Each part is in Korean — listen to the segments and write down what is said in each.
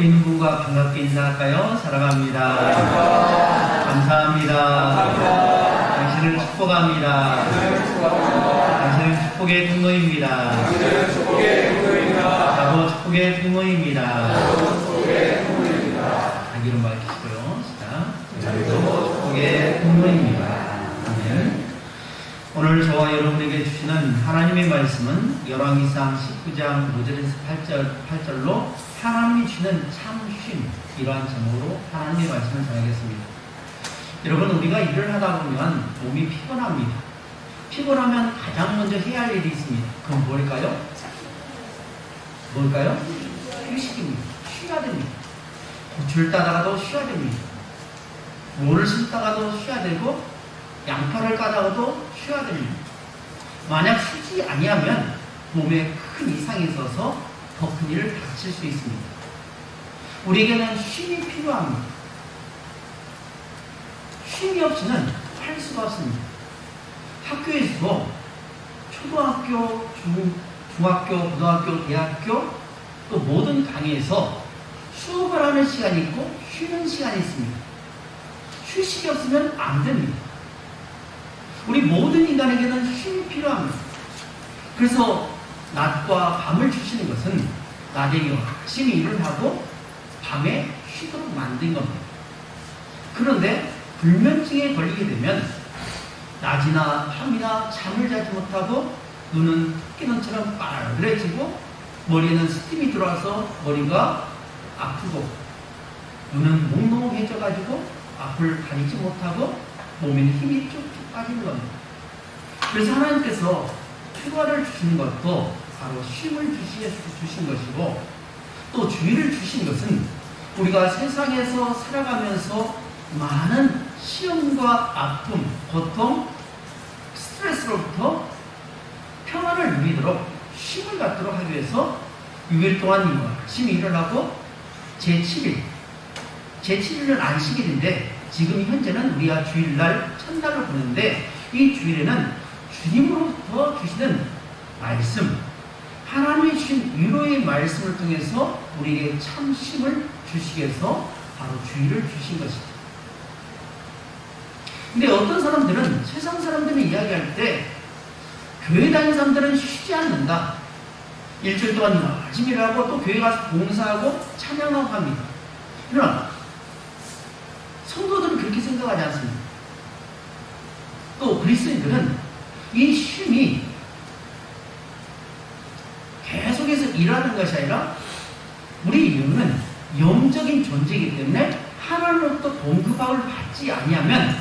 있는 분과 반갑게 인사할까요? 사랑합니다. 감사합니다. 당신을 축복합니다. 당신은 축복의 통로입니다. 나도 축복의 통로입니다. 자기로 밝히시고요. 자기도 축복의 통로입니다. 아멘. 오늘 저와 여러분에게 주시는 하나님의 말씀은 열왕기상 19장 5절에서 8절로 하나님이 주시는 참쉼, 이러한 제목으로 하나님의 말씀을 전하겠습니다. 여러분, 우리가 일을 하다 보면 몸이 피곤합니다. 피곤하면 가장 먼저 해야 할 일이 있습니다. 그건 뭘까요? 뭘까요? 휴식입니다. 쉬어야 됩니다. 고추를 따다가도 쉬어야 됩니다. 모를 심다가도 쉬어야 되고, 양파를 까다가도 쉬어야 됩니다. 만약 쉬지 아니하면 몸에 큰 이상이 있어서 더 큰 일을 닥칠 수 있습니다. 우리에게는 쉼이 필요합니다. 쉼이 없이는 할 수가 없습니다. 학교에서도 초등학교, 중학교, 고등학교, 대학교, 또 모든 강의에서 수업을 하는 시간이 있고 쉬는 시간이 있습니다. 휴식이 없으면 안 됩니다. 우리 모든 인간에게는 쉼이 필요합니다. 그래서 낮과 밤을 주시는 것은 낮에 열심히 일을 하고 밤에 쉬도록 만든 겁니다. 그런데 불면증에 걸리게 되면 낮이나 밤이나 잠을 자지 못하고 눈은 토끼눈처럼 빨개지고 머리에는 스팀이 들어와서 머리가 아프고 눈은 몽롱해져가지고 앞을 가리지 못하고 몸에는 힘이 쭉쭉 빠지는 겁니다. 그래서 하나님께서 휴가를 주시는 것도 바로 쉼을 주신 것이고, 또 주의를 주신 것은 우리가 세상에서 살아가면서 많은 시험과 아픔, 고통, 스트레스로부터 평안을 누리도록 쉼을 갖도록 하기 위해서 6일 동안 열심히 일을 하고 제7일은 안식일인데 지금 현재는 우리가 주일날 첫날을 보는데, 이 주일에는 주님으로부터 주시는 말씀, 하나님이 주신 위로의 말씀을 통해서 우리에게 참 쉼을 주시기 위해서 바로 주일을 주신 것이죠. 근데 어떤 사람들은, 세상 사람들이 이야기할 때 교회 다니는 사람들은 쉬지 않는다, 일주일 동안 열심히 일하고 또 교회 가서 봉사하고 찬양하고 합니다. 그러나 성도들은 그렇게 생각하지 않습니다. 또 그리스도인들은 이 쉼이 계속해서 일하는 것이 아니라 우리 영은 영적인 존재이기 때문에 하나님으로부터 공급함을 받지 아니하면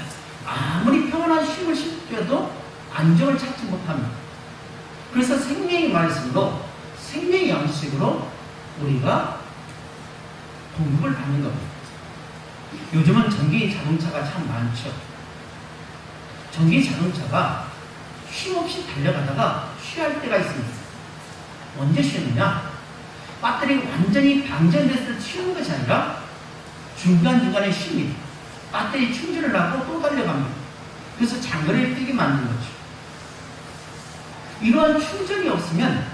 아무리 평안한 쉼을 쉴지라도 안정을 찾지 못합니다. 그래서 생명의 말씀으로, 생명의 양식으로 우리가 공급을 받는 겁니다. 요즘은 전기 자동차가 참 많죠. 전기 자동차가 쉼없이 달려가다가 쉬할 때가 있습니다. 언제 쉬느냐? 배터리가 완전히 방전됐을 때 쉬는 것이 아니라 중간중간에 쉽니다. 배터리 충전을 하고 또 달려갑니다. 그래서 장거리를 뛰게 만든 거죠. 이러한 충전이 없으면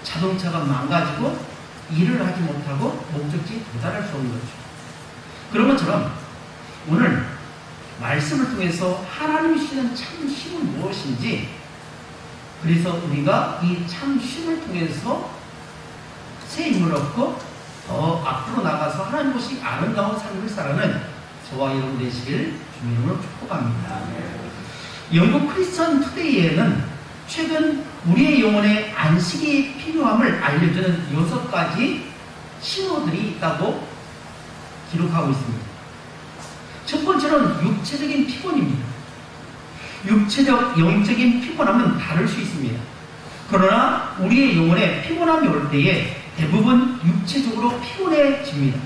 자동차가 망가지고 일을 하지 못하고 목적지에 도달할 수 없는 거죠. 그런 것처럼 오늘 말씀을 통해서 하나님이 주시는 참 쉼은 무엇인지, 그래서 우리가 이 참 쉼을 통해서 새 힘을 얻고 더 앞으로 나가서 하나님 보시 아름다운 삶을 살아가는 저와 여러분 되시길 주님의 이름으로 축복합니다. 영국 크리스천 투데이에는 최근 우리의 영혼의 안식이 필요함을 알려주는 6가지 신호들이 있다고 기록하고 있습니다. 첫 번째는 육체적인 피곤입니다. 육체적, 영적인 피곤함은 다를 수 있습니다. 그러나 우리의 영혼에 피곤함이 올 때에 대부분 육체적으로 피곤해집니다.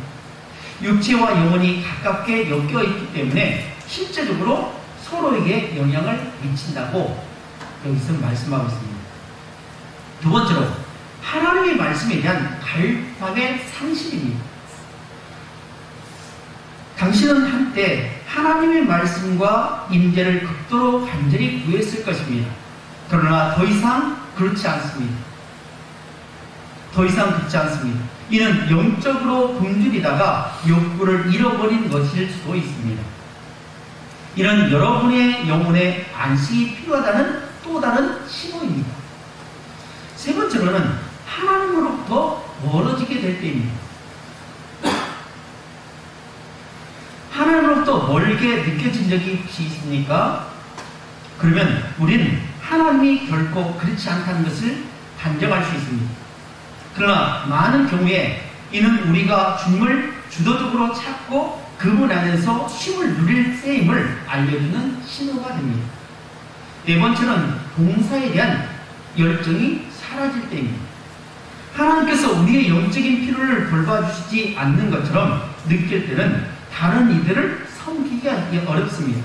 육체와 영혼이 가깝게 엮여 있기 때문에 실제적으로 서로에게 영향을 미친다고 여기서 말씀하고 있습니다. 두 번째로 하나님의 말씀에 대한 갈망의 상실입니다. 당신은 한때 하나님의 말씀과 임재를 극도로 간절히 구했을 것입니다. 그러나 더 이상 그렇지 않습니다. 더 이상 그렇지 않습니다. 이는 영적으로 굶주리다가 욕구를 잃어버린 것일 수도 있습니다. 이는 여러분의 영혼에 안식이 필요하다는 또 다른 신호입니다. 세 번째로는 하나님으로부터 멀어지게 될 때입니다. 하나님으로부터 멀게 느껴진 적이 혹시 있습니까? 그러면 우리는 하나님이 결코 그렇지 않다는 것을 단정할 수 있습니다. 그러나 많은 경우에 이는 우리가 주님을 주도적으로 찾고 그분 안에서 쉼을 누릴 때임을 알려주는 신호가 됩니다. 네 번째는 봉사에 대한 열정이 사라질 때입니다. 하나님께서 우리의 영적인 필요를 돌봐주시지 않는 것처럼 느낄 때는 다른 이들을 섬기기가 어렵습니다.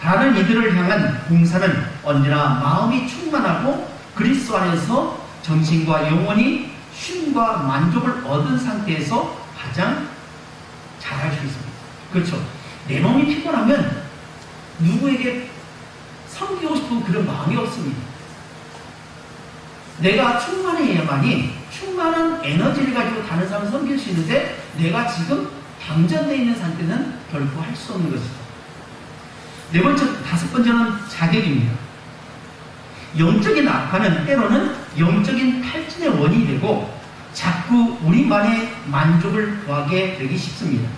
다른 이들을 향한 봉사는 언제나 마음이 충만하고 그리스도 안에서 정신과 영혼이 쉼과 만족을 얻은 상태에서 가장 잘할 수 있습니다. 그렇죠. 내 몸이 피곤하면 누구에게 섬기고 싶은 그런 마음이 없습니다. 내가 충만해야만이 충만한 에너지를 가지고 다른 사람을 섬길 수 있는데 내가 지금 방전되어 있는 상태는 결코 할 수 없는 것이죠. 네 번째, 다섯 번째는 자격입니다. 영적인 악화는 때로는 영적인 탈진의 원인이 되고 자꾸 우리만의 만족을 구하게 되기 쉽습니다.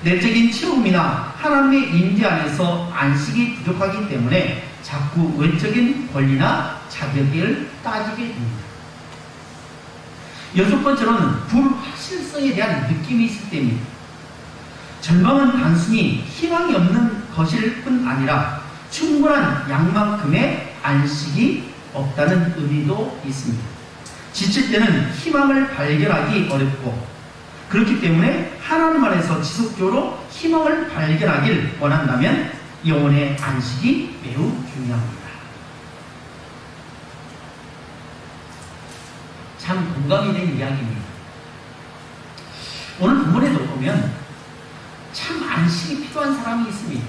내적인 채움이나 하나님의 임재 안에서 안식이 부족하기 때문에 자꾸 외적인 권리나 자격을 따지게 됩니다. 여섯 번째로는 불확실성에 대한 느낌이 있을 때입니다. 절망은 단순히 희망이 없는 것일 뿐 아니라 충분한 양만큼의 안식이 없다는 의미도 있습니다. 지칠 때는 희망을 발견하기 어렵고 그렇기 때문에 하나님 안에서 지속적으로 희망을 발견하길 원한다면 영혼의 안식이 매우 중요합니다. 참 공감이 되는 이야기입니다. 오늘 본문에도 보면 참 안식이 필요한 사람이 있습니다.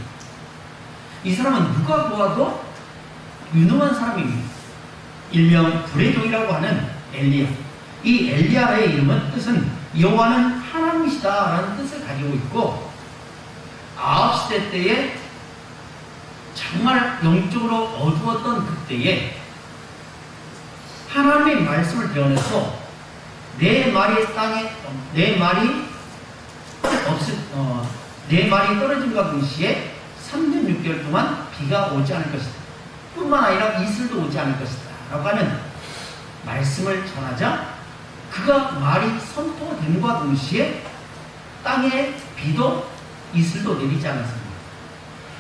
이 사람은 누가 보아도 유능한 사람입니다. 일명 불의 종이라고 하는 엘리야. 이 엘리야의 이름은 뜻은 여호와는 하나님이시다라는 뜻을 가지고 있고 아합 시대 때에 정말 영적으로 어두웠던 그때에 하나님의 말씀을 대언해서 내 말이 떨어짐과 동시에 3년 6개월 동안 비가 오지 않을 것이다. 뿐만 아니라 이슬도 오지 않을 것이다. 라고 하는 말씀을 전하자 그가 말이 선포됨과 동시에 땅에 비도 이슬도 내리지 않았습니다.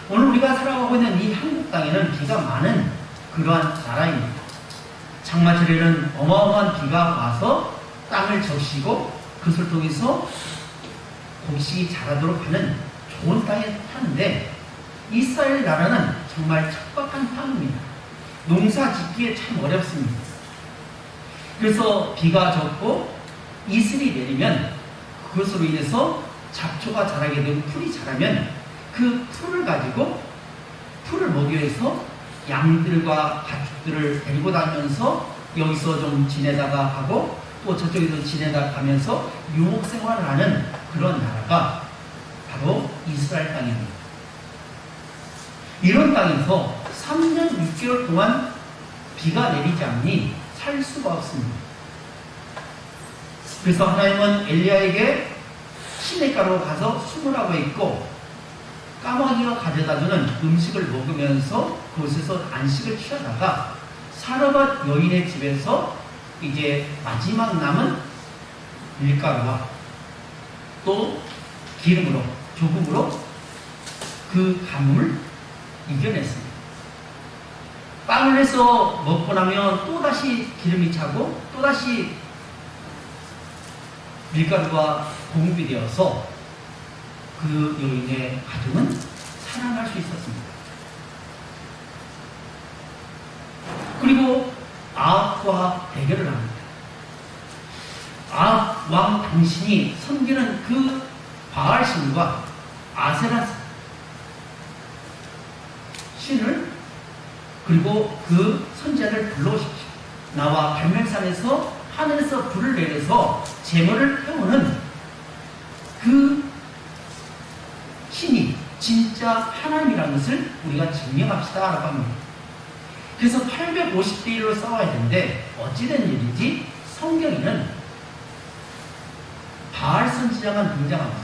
오늘 우리가 살아가고 있는 이 한국 땅에는 비가 많은 그러한 나라입니다. 장마철에는 어마어마한 비가 와서 땅을 적시고 그것을 통해서 곡식이 자라도록 하는 좋은 땅에 사는데 이스라엘 나라는 정말 척박한 땅입니다. 농사 짓기에 참 어렵습니다. 그래서 비가 적고 이슬이 내리면 그것으로 인해서 잡초가 자라게 되고 풀이 자라면 그 풀을 가지고 풀을 먹기 위해서 양들과 가축들을 데리고 다니면서 여기서 좀 지내다가 가고 또 저쪽에서 지내다 가면서 유목 생활을 하는 그런 나라가 바로 이스라엘 땅입니다. 이런 땅에서 3년 6개월 동안 비가 내리지 않으니 살 수가 없습니다. 그래서 하나님은 엘리야에게 시냇가로 가서 숨으라고 했고 까마귀가 가져다주는 음식을 먹으면서 그곳에서 안식을 취하다가 사르밧 여인의 집에서 이제 마지막 남은 밀가루와 또 기름으로 조금으로 그 가뭄을 이겨냈습니다. 빵을 해서 먹고 나면 또다시 기름이 차고 또다시 밀가루가 공급이 되어서 그 여인의 가정은 살아날 수 있었습니다. 그리고 아합과 대결을 합니다. 아합 왕 당신이 섬기는 그 바알신과 아세라 신을 그리고 그 선지자를 불러오십시오. 나와 갈멜산에서 하늘에서 불을 내려서 재물을 태우는 그 신이 진짜 하나님이라는 것을 우리가 증명합시다 라고 합니다. 그래서 850대 1로 싸워야 되는데 어찌된 일인지 성경에는 바알 선지자가 등장합니다.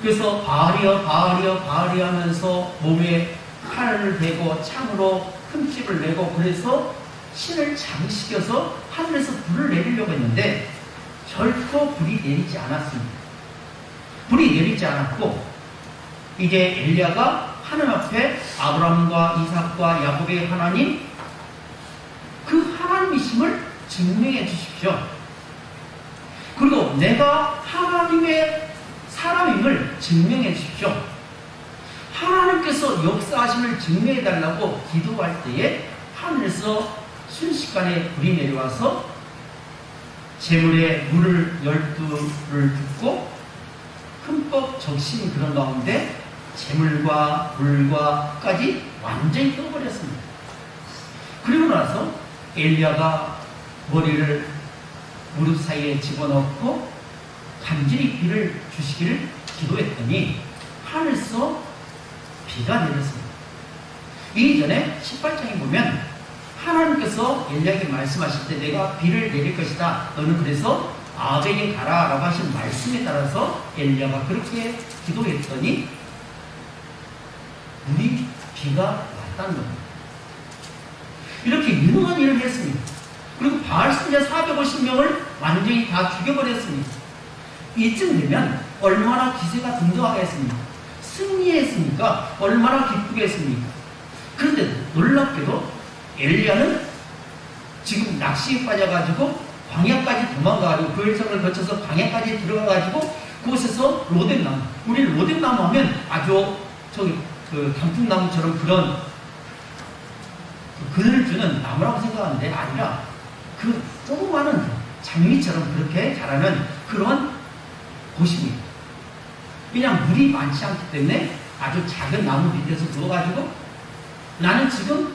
그래서 바알이여 바알이여 바알이여 하면서 몸에 칼을 대고 창으로 흠집을 내고 그래서 신을 장식여서 하늘에서 불을 내리려고 했는데 결코 불이 내리지 않았습니다. 불이 내리지 않았고 이제 엘리야가 하나님 앞에 아브라함과 이삭과 야곱의 하나님 그 하나님이심을 증명해 주십시오. 그리고 내가 하나님의 사람임을 증명해 주십시오. 하나님께서 역사하심을 증명해 달라고 기도할 때에 하늘에서 순식간에 불이 내려와서 재물에 물을 12를 붓고 흠뻑 적신 그런 가운데 재물과 물과까지 완전히 떠버렸습니다. 그리고 나서 엘리야가 머리를 무릎 사이에 집어넣고 간절히 비를 주시기를 기도했더니 하늘에서 비가 내렸습니다. 이전에 18장에 보면 하나님께서 엘리야에게 말씀하실 때 내가 비를 내릴 것이다. 너는 그래서 아합에게 가라 라고 하신 말씀에 따라서 엘리야가 그렇게 기도했더니 물이 비가 왔다는 겁니다. 이렇게 유능한 일을 했습니다. 그리고 바알 선지자 450명을 완전히 다 죽여버렸습니다. 이쯤 되면 얼마나 기세가 등등하겠습니까? 승리했으니까 얼마나 기쁘겠습니까? 그런데 놀랍게도 엘리야는 지금 낚시에 빠져가지고 광야까지 도망가가지고 그 일성을 거쳐서 광야까지 들어가가지고 그곳에서 로뎀나무, 우리 로뎀나무 하면 아주 저기 그 단풍나무처럼 그런 그늘을 주는 나무라고 생각하는데 아니라 그 조그마한 장미처럼 그렇게 자라는 그런 곳입니다. 그냥 물이 많지 않기 때문에 아주 작은 나무 밑에서 누워가지고 나는 지금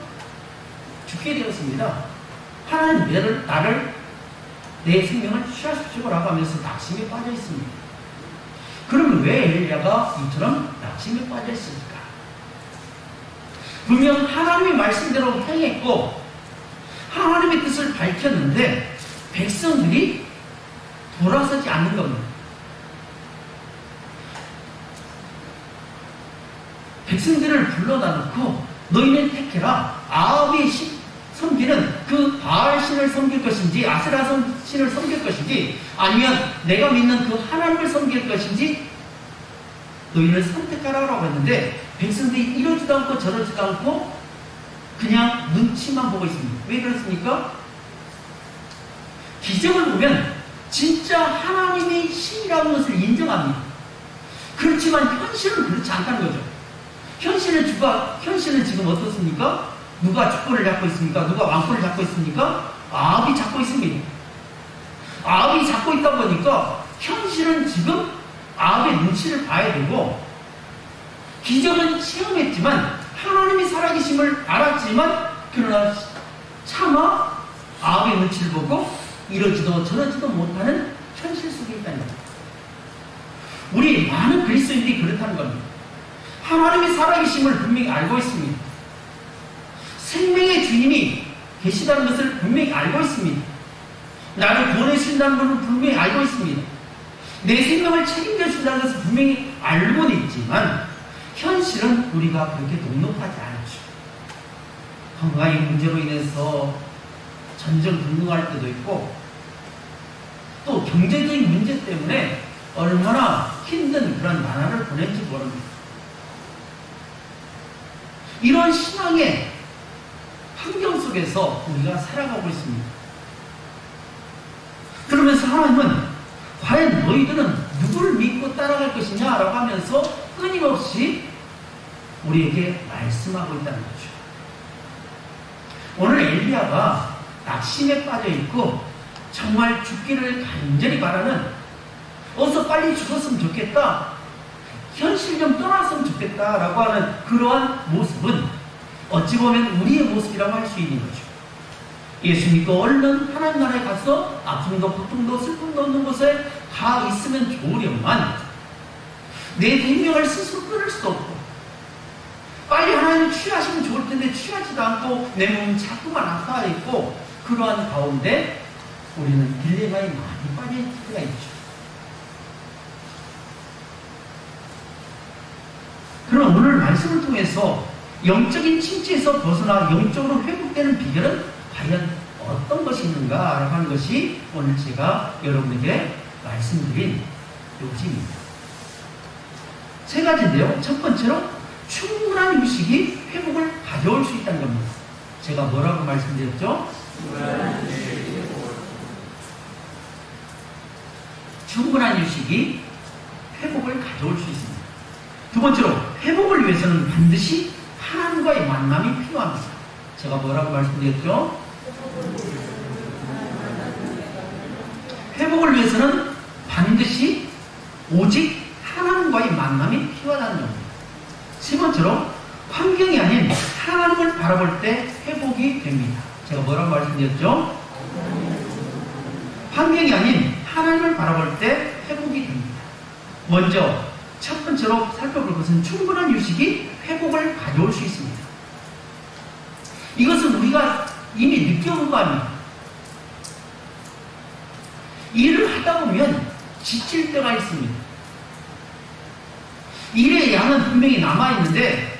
죽게 되었습니다. 하나님 나를 내 생명을 취하십시오라고 하면서 낙심에 빠져 있습니다. 그러면 왜 엘리야가 이처럼 낙심에 빠져 있을까? 분명 하나님의 말씀대로 행했고 하나님의 뜻을 밝혔는데 백성들이 돌아서지 않는 겁니다. 백성들을 불러다 놓고 너희는 택해라. 아합이 섬기는 그 바알 신을 섬길 것인지 아세라 신을 섬길 것인지 아니면 내가 믿는 그 하나님을 섬길 것인지 너희를 선택하라고 했는데 백성들이 이러지도 않고 저러지도 않고 그냥 눈치만 보고 있습니다. 왜 그렇습니까? 기적을 보면 진짜 하나님의 신이라는 것을 인정합니다. 그렇지만 현실은 그렇지 않다는 거죠. 현실은 지금 어떻습니까? 누가 주권을 잡고 있습니까? 누가 왕권을 잡고 있습니까? 아합이 잡고 있습니다. 아합이 잡고 있다 보니까 현실은 지금 아합의 눈치를 봐야 되고 기적은 체험했지만 하나님이 살아계심을 알았지만 그러나 차마 아합의 눈치를 보고 이러지도 저러지도 못하는 현실 속에 있다는 겁니다. 우리 많은 그리스도인들이 그렇다는 겁니다. 하나님의 살아계심을 분명히 알고 있습니다. 생명의 주님이 계시다는 것을 분명히 알고 있습니다. 나를 구원해주신다는 것을 분명히 알고 있습니다. 내 생명을 책임져 준다는 것을 분명히 알고는 있지만 현실은 우리가 그렇게 녹록하지 않죠. 건강의 문제로 인해서 전전긍긍할 때도 있고 또 경제적인 문제 때문에 얼마나 힘든 그런 나날을 보낸지 모릅니다. 이런 신앙의 환경 속에서 우리가 살아가고 있습니다. 그러면서 하나님은 과연 너희들은 누구를 믿고 따라갈 것이냐라고 하면서 끊임없이 우리에게 말씀하고 있다는 거죠. 오늘 엘리야가 낙심에 빠져 있고 정말 죽기를 간절히 바라는 어서 빨리 죽었으면 좋겠다. 현실 좀 떠났으면 좋겠다라고 하는 그러한 모습은 어찌 보면 우리의 모습이라고 할 수 있는 거죠. 예수 믿고 얼른 하나님 나라에 가서 아픔도 고통도 슬픔도 없는 곳에 가 있으면 좋으련만 내 생명을 스스로 끊을 수도 없고 빨리 하나님을 취하시면 좋을 텐데 취하지도 않고 내 몸은 자꾸만 아파하 있고 그러한 가운데 우리는 딜레마에 많이 빠질 때가 있죠. 그럼 오늘 말씀을 통해서 영적인 침체에서 벗어나 영적으로 회복되는 비결은 과연 어떤 것이 있는가 하는 것이 오늘 제가 여러분에게 말씀드린 요지입니다. 세 가지인데요. 첫 번째로 충분한 휴식이 회복을 가져올 수 있다는 겁니다. 제가 뭐라고 말씀드렸죠? 충분한 휴식이 회복을 가져올 수 있습니다. 두 번째로 회복을 위해서는 반드시 하나님과의 만남이 필요합니다. 제가 뭐라고 말씀드렸죠? 회복을 위해서는 반드시 오직 하나님과의 만남이 필요하다는 겁니다. 세 번째로 환경이 아닌 하나님을 바라볼 때 회복이 됩니다. 제가 뭐라고 말씀드렸죠? 환경이 아닌 하나님을 바라볼 때 회복이 됩니다. 먼저 첫 번째로 살펴볼 것은 충분한 휴식이 회복을 가져올 수 있습니다. 이것은 우리가 이미 느껴본 거 아닙니까? 일을 하다 보면 지칠 때가 있습니다. 일의 양은 분명히 남아있는데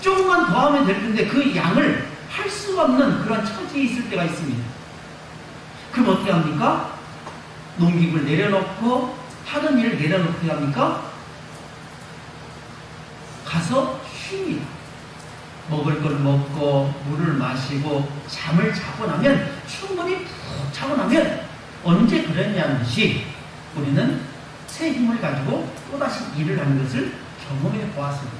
조금만 더 하면 될 텐데 그 양을 할 수가 없는 그런 처지에 있을 때가 있습니다. 그럼 어떻게 합니까? 농기구를 내려놓고 하던 일을 내려놓고 어떻게 합니까? 가서 쉽니다. 먹을 걸 먹고 물을 마시고 잠을 자고 나면 충분히 푹 자고 나면 언제 그랬냐는 듯이 우리는 새 힘을 가지고 또다시 일을 하는 것을 경험해 보았습니다.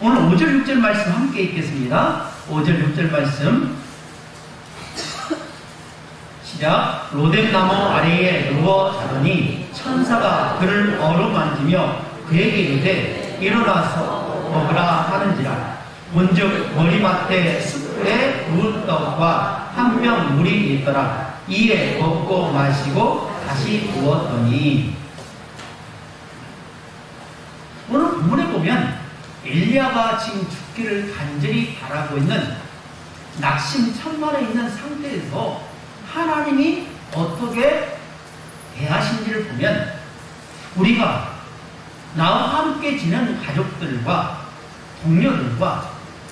오늘 5절 6절 말씀 함께 읽겠습니다. 5절 6절 말씀 시작. 로뎀나무 아래에 누워 자더니 천사가 그를 어루만지며 그에게 이르되 일어나서 먹으라 하는지라. 본즉 머리맡에 숯불에 구운 떡과 한 병 물이 있더라. 이에 먹고 마시고 다시 부었더니. 오늘 본문에 보면 엘리야가 지금 죽기를 간절히 바라고 있는 낙심천만에 있는 상태에서 하나님이 어떻게 대하신지를 보면 우리가 나와 함께 지내는 가족들과 동료들과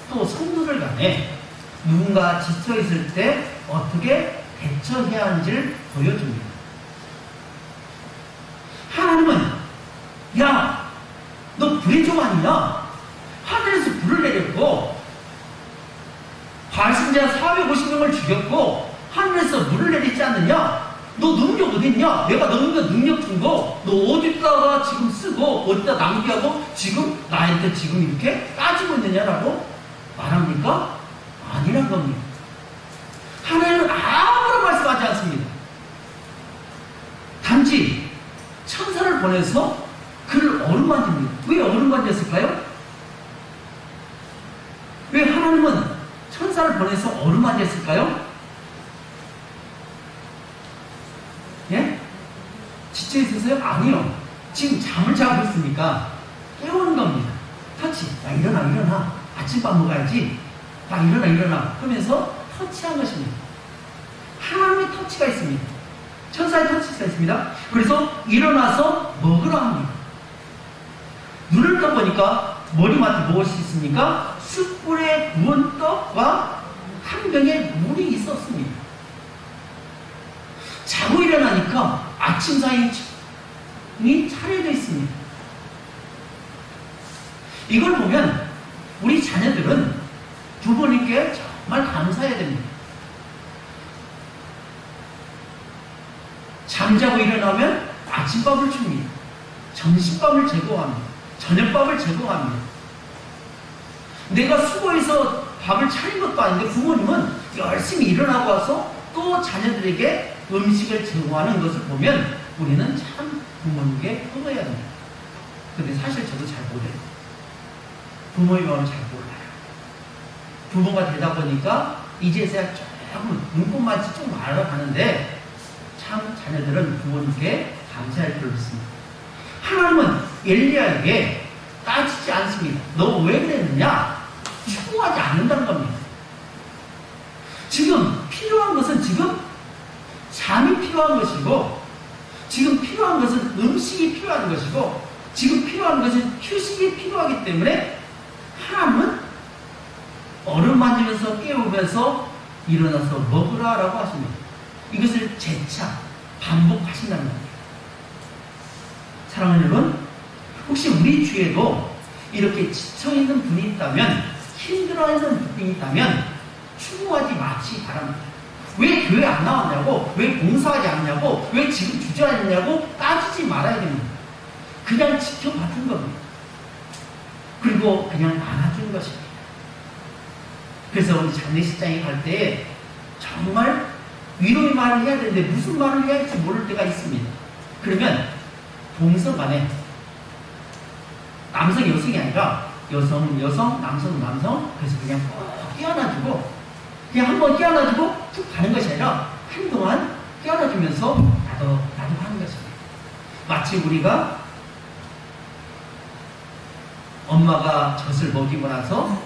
또 성도들 간에 누군가 지쳐있을 때 어떻게 대처해야 하는지를 보여줍니다. 하나님은 야, 너 불의 종 아니냐? 하늘에서 불을 내렸고 발신자 450명을 죽였고 하늘에서 물을 내리지 않느냐? 너 능력 어딨냐? 내가 능력 준 거 너 어디다가 지금 쓰고 어디다 낭비하고 지금 나한테 지금 이렇게 따지고 있느냐라고 말합니까? 아니란 겁니다. 하나님은 아무런 말씀하지 않습니다. 단지 천사를 보내서 그를 어루만집니다. 왜 어루만졌을까요? 왜 하나님은 천사를 보내서 어루만졌을까요? 예? 지쳐 있으세요? 아니요. 지금 잠을 자고 있으니까 깨우는 겁니다. 터치. 야, 일어나. 아침밥 먹어야지. 야, 일어나. 그러면서 터치한 것입니다. 하나님의 터치가 있습니다. 천사의 터치가 있습니다. 그래서 일어나서 먹으라 합니다. 눈을 떠보니까 머리맡에 무엇이 있습니까? 숯불에 구운 떡과 한 병의 물이 있었습니다. 자고 일어나니까 아침상이 차려져 있습니다. 이걸 보면 우리 자녀들은 부모님께 정말 감사해야 됩니다. 잠자고 일어나면 아침밥을 줍니다. 점심밥을 제공합니다. 저녁밥을 제공합니다. 내가 수고해서 밥을 차린 것도 아닌데 부모님은 열심히 일어나고 와서 또 자녀들에게 음식을 제공하는 것을 보면 우리는 참 부모님께 효도해야 됩니다. 근데 사실 저도 잘 못해요. 부모의 마음을 잘 몰라요. 부모가 되다 보니까 이제서야 조금 눈꽃만치 좀 알아가는데 참 자녀들은 부모님께 감사할 필요가 있습니다. 하나님은 엘리야에게 따지지 않습니다. 너 왜 그랬느냐? 추구하지 않는다는 겁니다. 지금 필요한 것은 지금 잠이 필요한 것이고, 지금 필요한 것은 음식이 필요한 것이고, 지금 필요한 것은 휴식이 필요하기 때문에 하나님은 얼음 만지면서 깨우면서 일어나서 먹으라라고 하십니다. 이것을 재차 반복하신다는 겁니다. 사랑하는 여러분, 혹시 우리 주위에도 이렇게 지쳐있는 분이 있다면, 힘들어하는 분이 있다면 추구하지 마시기 바랍니다. 왜 교회 안 나왔냐고, 왜 봉사하지 않냐고, 왜 지금 주저하냐고 따지지 말아야 됩니다. 그냥 지켜봐준 겁니다. 그리고 그냥 안아준 것입니다. 그래서 우리 장례식장에 갈 때 정말 위로의 말을 해야 되는데 무슨 말을 해야 할지 모를 때가 있습니다. 그러면 동성 간에 남성 여성이 아니라 여성 여성 남성 남성, 그래서 그냥 끼어놔주고, 그냥 한번 끼어놔주고 툭 가는 것이 아니라 한동안 끼어놔주면서 나도 하는 것입니다. 마치 우리가 엄마가 젖을 먹이고 나서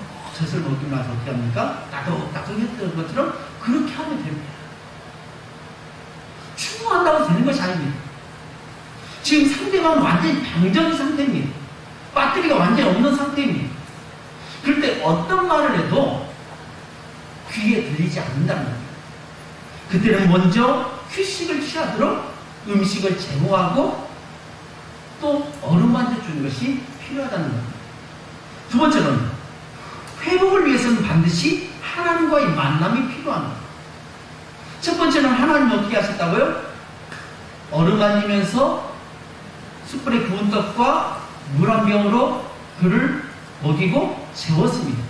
어떻게 합니까? 나도 했던 것처럼 그렇게 하면 됩니다. 추구한다고 되는 것이 아닙니다. 지금 상대방은 완전히 방전 상태입니다. 배터리가 완전히 없는 상태입니다. 그럴 때 어떤 말을 해도 귀에 들리지 않는다는 겁니다. 그때는 먼저 휴식을 취하도록 음식을 제공하고 또 어루만져 주는 것이 필요하다는 겁니다. 두 번째는 회복을 위해서는 반드시 하나님과의 만남이 필요합니다. 첫 번째는 하나님이 어떻게 하셨다고요? 어루만지면서 숯불에 구운 떡과 물 한 병으로 그를 먹이고 재웠습니다.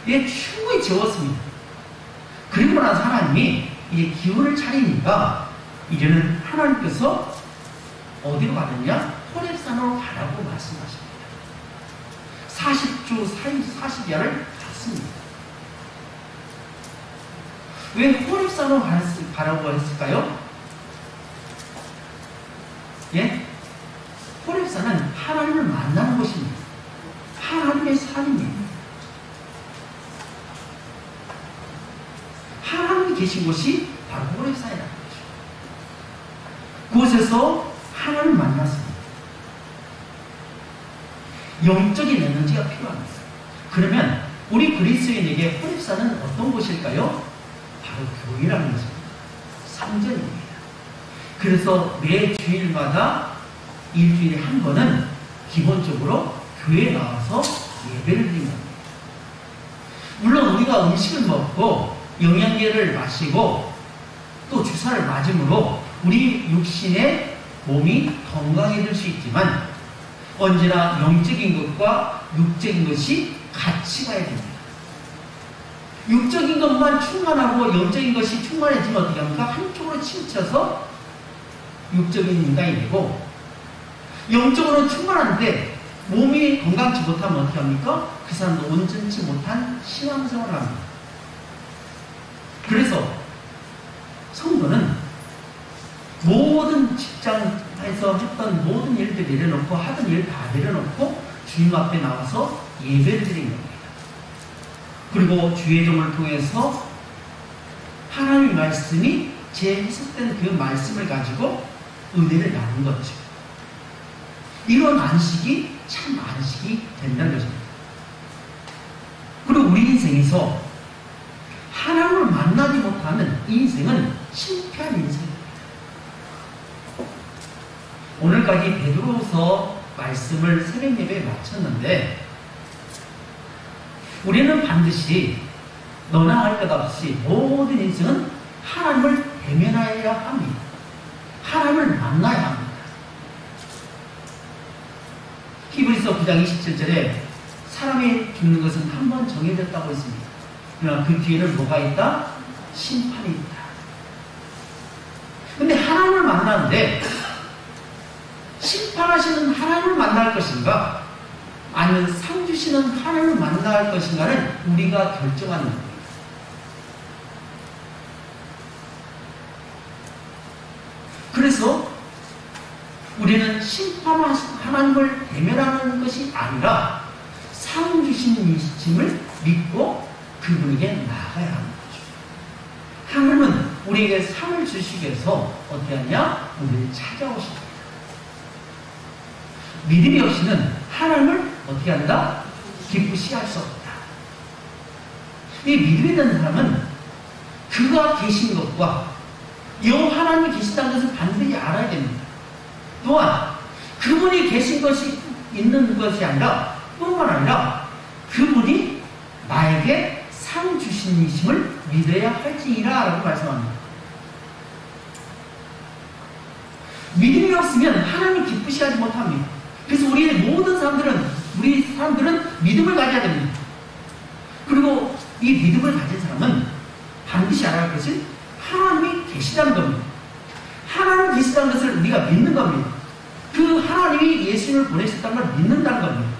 예, 충분히 재웠습니다. 그리고 나서 하나님이 이제 기운을 차리니까 이제는 하나님께서 어디로 가느냐? 호렙산으로 가라고 말씀하십니다. 40주 40야를 갔습니다. 왜 호렙산으로 가라고 했을까요? 예? 호렙산은 하나님을 만나는 곳입니다. 하나님의 산입니다. 하나님이 계신 곳이 바로 호렙산이라는 거죠. 그곳에서 하나님을 만났습니다. 영적인 에너지가 필요합니다. 그러면 우리 그리스도인에게 호렙산은 어떤 곳일까요? 바로 교회라는 것입니다. 성전입니다. 그래서 매 주일마다 일주일에 한 번은 기본적으로 교회에 나와서 예배를 드립니다. 물론 우리가 음식을 먹고 영양제를 마시고 또 주사를 맞음으로 우리 육신의 몸이 건강해질 수 있지만 언제나 영적인 것과 육적인 것이 같이 가야 됩니다. 육적인 것만 충만하고 영적인 것이 충만해지면 어떻게 합니까? 한쪽으로 치우쳐서 육적인 인간이 되고, 영적으로 충만한데 몸이 건강치 못하면 어떻게 합니까? 그 사람도 온전치 못한 신앙생활을 합니다. 그래서 성도는 모든 직장에서 했던 모든 일들 내려놓고 하던 일 다 내려놓고 주님 앞에 나와서 예배를 드리는 겁니다. 그리고 주의 종을 통해서 하나님의 말씀이 재해석된 그 말씀을 가지고 은혜를 나눈 거죠. 이런 안식이 참 안식이 된다는 것입니다. 그리고 우리 인생에서 하나님을 만나지 못하는 인생은 실패한 인생입니다. 오늘까지 베드로서 말씀을 새벽 예배에 마쳤는데 우리는 반드시 너나 할 것 없이 모든 인생은 하나님을 대면하여야 합니다. 하나님을 만나야 합니다. 히브리서 9장 27절에 사람이 죽는 것은 한 번 정해졌다고 했습니다. 그러나 그 뒤에는 뭐가 있다? 심판이 있다. 근데 하나님을 만나는데 심판하시는 하나님을 만날 것인가? 아니면 상 주시는 하나님을 만날 것인가는 우리가 결정하는 겁니다. 우리는 심판하신 하나님을 대면하는 것이 아니라 상 주신 이심을 믿고 그분에게 나아가야 하는 거죠. 하나님은 우리에게 상을 주시기 위해서 어떻게 하냐? 우리를 찾아오십니다. 믿음이 없이는 하나님을 어떻게 한다? 기쁘시게 할 수 없다. 이 믿음이 있는 사람은 그가 계신 것과 하나님이 계시다는 것을 반드시 알아야 됩니다. 또한 그분이 계신 것이 있는 것이 아니라 뿐만 아니라 그분이 나에게 상 주신 이심을 믿어야 할지니라 라고 말씀합니다. 믿음이 없으면 하나님을 기쁘시하지 못합니다. 그래서 우리 사람들은 믿음을 가져야 됩니다. 그리고 이 믿음을 가진 사람은 반드시 알아야 할 것은 하나님이 계시다는 겁니다. 하나님이 계시다는 것을 우리가 믿는 겁니다. 그 하나님이 예수님을 보내셨다는 걸 믿는다는 겁니다.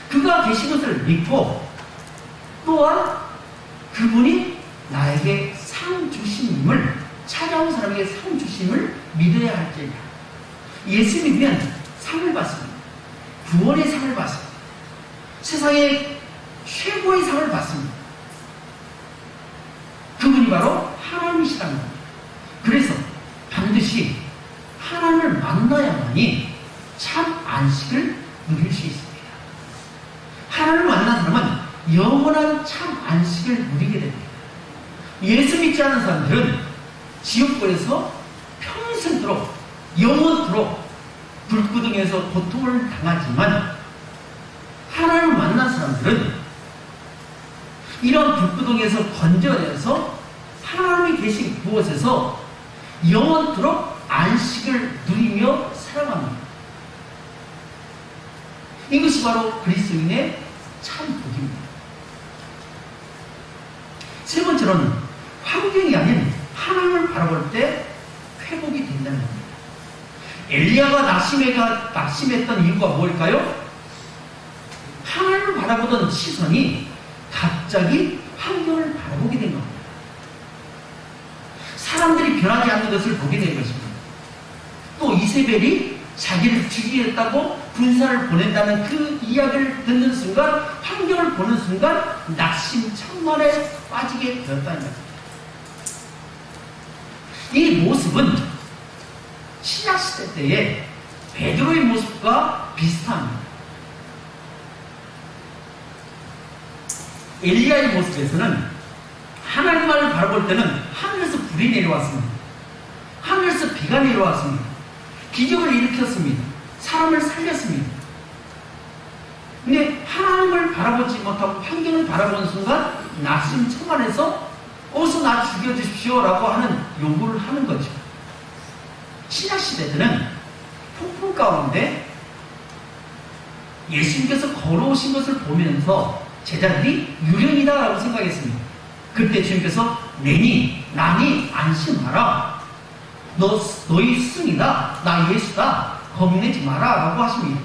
그가 계신 것을 믿고 또한 그분이 나에게 상 주심을 찾아온 사람에게 상 주심을 믿어야 할지니라. 예수 믿으면 상을 받습니다. 구원의 상을 받습니다. 세상의 최고의 상을 받습니다. 그분이 바로 하나님이시라는 겁니다. 그래서 반드시 하나님을 만나야만이 참 안식을 누릴 수 있습니다. 하나님을 만난 사람은 영원한 참 안식을 누리게 됩니다. 예수 믿지 않은 사람들은 지옥불에서 평생토록 영원토록 불구덩이에서 고통을 당하지만 하나님을 만난 사람들은 이런 불구덩이에서 건져내서 하나님이 계신 그곳에서 영원토록 안식을 누리며 살아갑니다. 이것이 바로 그리스도인의 참 복입니다. 세 번째로는 환경이 아닌 하나님을 바라볼 때 회복이 된다는 겁니다. 엘리야가 낙심했던 이유가 뭘까요? 하나님을 바라보던 시선이 갑자기 환경을 바라보게 된 겁니다. 사람들이 변하지 않는 것을 보게 된 것입니다. 또 이세벨이 자기를 죽이겠다고 군사를 보낸다는 그 이야기를 듣는 순간, 환경을 보는 순간 낙심천만에 빠지게 되었다는 겁니다. 이 모습은 신약시대 때의 베드로의 모습과 비슷합니다. 엘리야의 모습에서는 하나님만을 바라볼 때는 하늘에서 불이 내려왔습니다. 하늘에서 비가 내려왔습니다. 기적을 일으켰습니다. 사람을 살렸습니다. 근데 하나님을 바라보지 못하고 환경을 바라보는 순간 낙심천만에서 어서 나 죽여주십시오 라고 하는 요구를 하는 거죠. 신약시대 때는 폭풍 가운데 예수님께서 걸어오신 것을 보면서 제자들이 유령이다 라고 생각했습니다. 그때 주님께서 나니 안심하라. 너희 스승이다. 나 예수다. 겁내지 마라 라고 하십니다.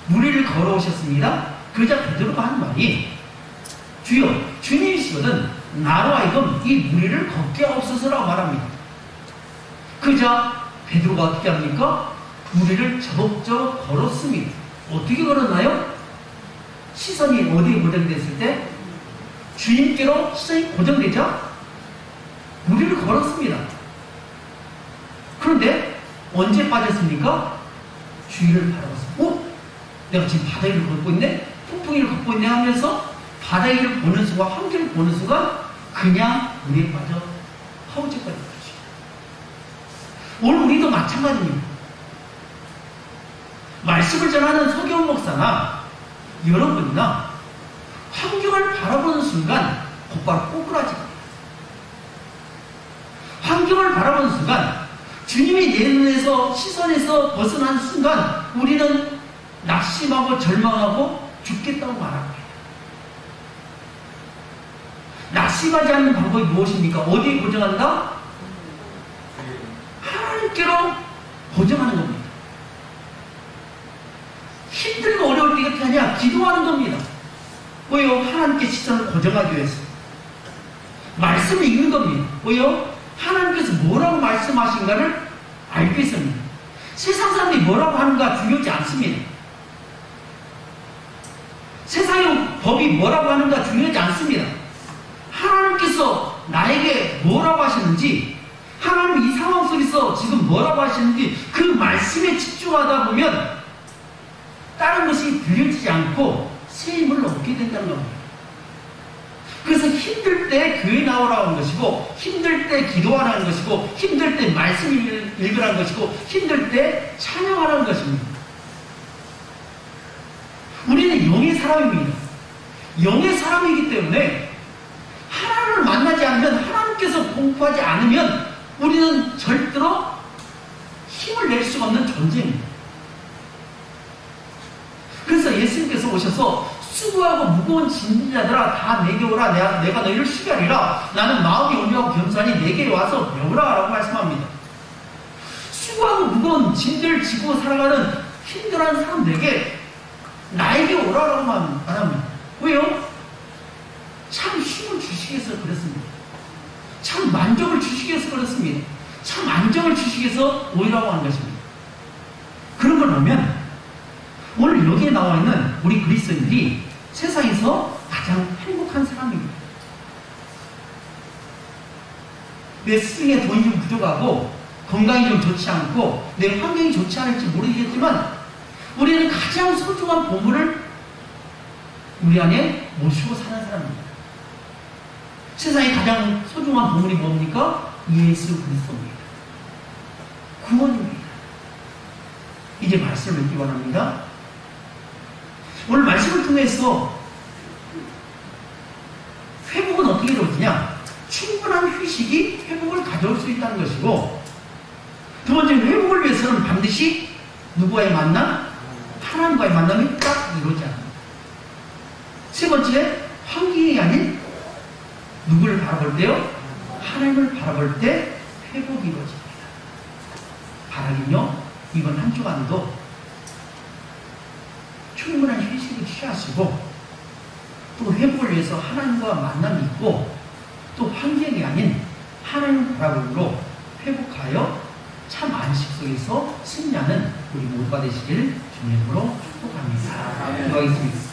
무리를 걸어오셨습니다. 그러자 베드로가 한 말이 주여 주님이시거든 나로 하여금 이 무리를 걷게 하옵소서라고 말합니다. 그러자 베드로가 어떻게 합니까? 무리를 저벅저벅 걸었습니다. 어떻게 걸었나요? 시선이 어디에 고정됐을 때? 주님께로 시선이 고정되자 무리를 걸었습니다. 그런데 언제 빠졌습니까? 주위를 바라봤어. 내가 지금 바다 위를 걷고 있네? 폭풍이를 걷고 있네 하면서 바다 위를 보는 순간, 환경을 보는 순간 그냥 물에 빠져 허우적거리는 거죠. 오늘 우리도 마찬가지입니다. 말씀을 전하는 서기원 목사나 여러분이나 환경을 바라보는 순간 곧바로 꼬꾸라집니다. 환경을 바라보는 순간 주님이 내 눈에서 시선에서 벗어난 순간 우리는 낙심하고 절망하고 죽겠다고 말합니다. 낙심하지 않는 방법이 무엇입니까? 어디에 고정한다? 하나님께로 고정하는 겁니다. 힘들고 어려울 때 어떻게 하냐? 기도하는 겁니다. 왜요? 하나님께 시선을 고정하기 위해서. 말씀을 읽는 겁니다. 왜요? 하나님께서 뭐라고 말씀하신가를 알기 위해서입니다. 세상 사람들이 뭐라고 하는가 중요하지 않습니다. 세상의 법이 뭐라고 하는가 중요하지 않습니다. 하나님께서 나에게 뭐라고 하시는지, 하나님 이 상황 속에서 지금 뭐라고 하시는지 그 말씀에 집중하다 보면 다른 것이 들려지지 않고 새 힘을 얻게 된다는 겁니다. 그래서 힘들 때 교회 나오라고 하는 것이고, 힘들 때 기도하라는 것이고, 힘들 때 말씀 읽으라는 것이고, 힘들 때 찬양하라는 것입니다. 우리는 영의 사람입니다. 영의 사람이기 때문에 하나님을 만나지 않으면, 하나님께서 공부하지 않으면 우리는 절대로 힘을 낼 수가 없는 존재입니다. 그래서 예수님께서 오셔서 수고하고 무거운 짐진 자들아 다 내게 오라, 내가 너희를 쉬게 하리라. 나는 마음이 온유하고 겸손하니 내게 와서 배우라 라고 말씀합니다. 수고하고 무거운 짐들을 지고 살아가는 힘들어하는 사람들에게 나에게 오라라고 말합니다. 왜요? 참 힘을 주시기 위해서 그렇습니다. 참 만족을 주시기 위해서 그렇습니다. 참 안정을 주시기 위해서 오라고 하는 것입니다. 그런 걸 보면 오늘 여기에 나와 있는 우리 그리스도인들이 세상에서 가장 행복한 사람입니다. 내 스승의 돈이 좀 부족하고 건강이 좀 좋지 않고 내 환경이 좋지 않을지 모르겠지만 우리는 가장 소중한 보물을 우리 안에 모시고 사는 사람입니다. 세상에 가장 소중한 보물이 뭡니까? 예수 그리스도입니다. 구원입니다. 이제 말씀을 읽기 원합니다. 오늘 말씀을 통해서 회복은 어떻게 이루어지냐? 충분한 휴식이 회복을 가져올 수 있다는 것이고, 두 번째, 회복을 위해서는 반드시 누구와의 만남? 하나님과의 만남이 딱 이루어져야 합니다. 세 번째, 환경이 아닌 누구를 바라볼 때요? 하나님을 바라볼 때 회복이 이루어집니다. 바라긴요, 이번 한 주간도 충분한 휴식을 취하시고 또 회복을 위해서 하나님과 만남이 있고 또 환경이 아닌 하나님을 바라봄으로 회복하여 참 안식 속에서 승리하는 우리 모두가 되시길 주님으로 축복합니다. 기도하겠습니다.